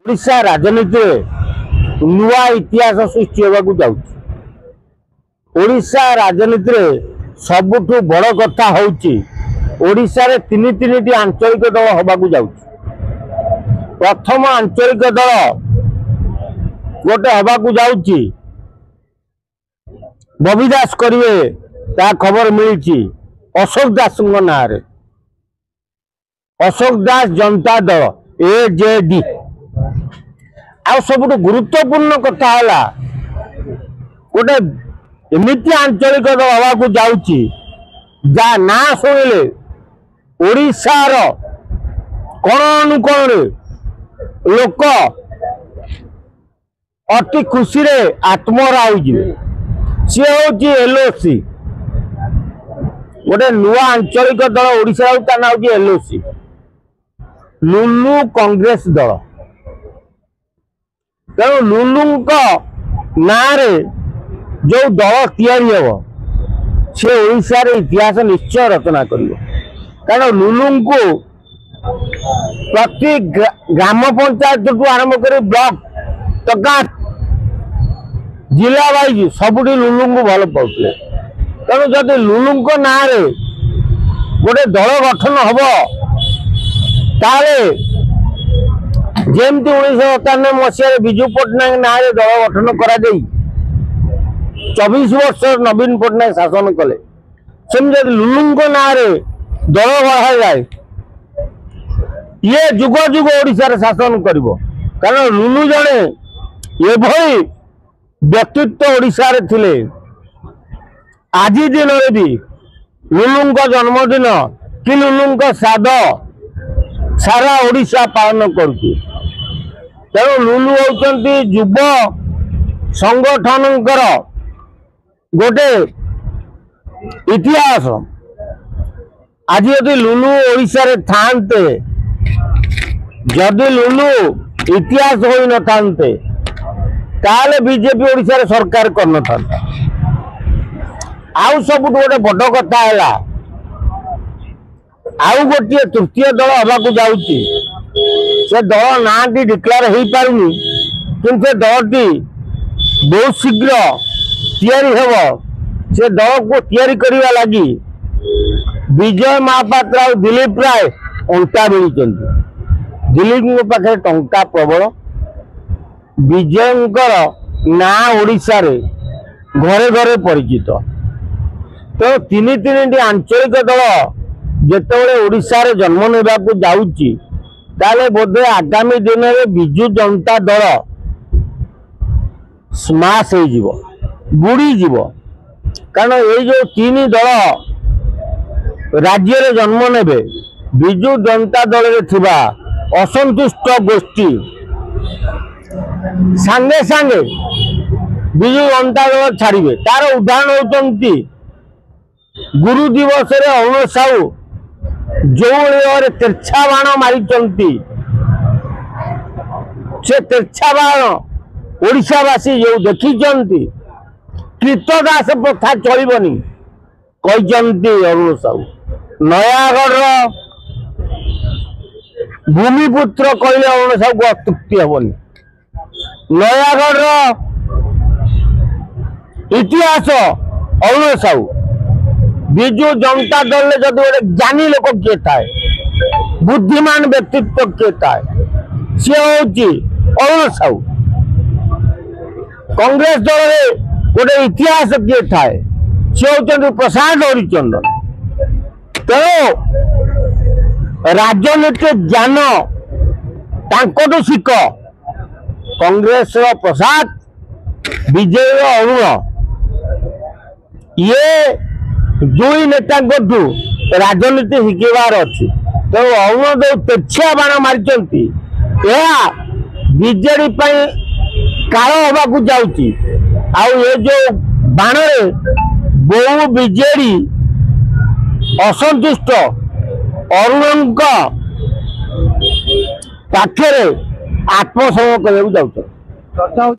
ओडिशा राजनीति नुआ इतिहास सृष्टि होगा जाऊँ। ओडिशा राजनीति सबुठु बड़ कथा होची ओडिशा रे तीन टी आंचलिक दल होगा जाऊँ। प्रथम आंचलिक दल गोटे होगा जाऊँ बबी दास करिए ता खबर मिली अशोक दास ना अशोक दास जनता दल एजेडी आ सब गुरुत्वपूर्ण कथा है गोटे एमती आंचलिक दल हवा जाऊँगी जा ना शुणिले ओडिशार कोण अनुकोण लोक अति खुशी रे आत्महरा सी हूँ एलओसी गोटे नुआ आंचलिक दल ओडिशा ना हूँ एलओसी लुलु कांग्रेस दल तेणु लुलु ना जो दल तैयारी हम से ओडिशा रे इतिहास निश्चय रचना कर कारण लुलु को प्रति ग्राम पंचायत ठू आरंभ कर ब्लॉक तक जिला वाइज सबुठी लुलु को भल पाते तेणु जदि लुलु ना गोटे दल गठन हम ताले जेमती 1997 मसीह विजु पट्टनायक ना दल गठन करा 24 वर्ष नवीन पट्टनायक शासन कले सेमती लुलु ना दल बढ़ा जाए ये जुग जुग ओडिशा रे शासन करिवो कारण लुलु जड़े एभली व्यक्तित्व ओडिशा रे थिले आज दिन रे भी लुलु जन्मदिन कि लुलु श्राद्ध सारा ओडिशा पालन करुच्ची तेणु लुलु होउचंती युव संगठन गोटे इतिहास आज यदि लुलु ओडिशा रे थांते जदि लुलु इतिहास हो न थांते ताले बीजेपी ओडिशा रे सरकार कर न था आउ सब गोटे बड़ कथा है आउ गोटे तृतीय दल हवा जाऊँगी से दल ना डिक्लेयर हो पारुनी कि से दलटी बहुत शीघ्र तैयारी हम से दल को तैयारी करने लगी विजय महापात्र और दिलीप राय अंटा मिली दिलीप पाखे टंका प्रबल विजयंकर ना ओडिशा रे घरे घरे परिचित तो तीन टी आंचलिक दल जितेबाला ओडिशा रे जन्म नेबाकू जाऊँगी ताले बोधे आगामी दिन में विजु जनता दल स्माश हो बुड़ी जीव कारण ये जो तीन दल राज्य रे जन्म नेबे विजु जनता दल रे थिबा असंतुष्ट गोष्ठी सांगे सांगे विजु जनता दल छाड़िबे तार उदाहरण होती गुरु दिवस रे अरुण साहू जो तिरछा बाण मारी से तिरछा बाण ओडिशावासी जो देखी कृतदास प्रथा चलबनी कहते अरुण साहू नयागढ़ भूमिपुत्र कहले अरुण साहू को अतृप्ति हेनी नयागढ़ इतिहास अरुण साहू विजु जनता दल जब गोटे ज्ञानी लोक किए थाए बुद्धिमान व्यक्तित्व किए थाए सी हूँ अरुण साहू कांग्रेस दल में गोटे इतिहास किए थाए सी हूँ प्रसाद हरिचंदन तेणु राजनीति ज्ञान तांकटू शिख कांग्रेस प्रसाद विजय अरुण ये दुई नेता राजनीति शिखबार अच्छी तो अरुण जो तेछिया बाण मारी बीजेडी काल हवा जाऊँगी आउ ये जो बाण बहु बीजेडी असंतुष्ट अरुण पाखे आत्मसमर्पण करने जाऊँ।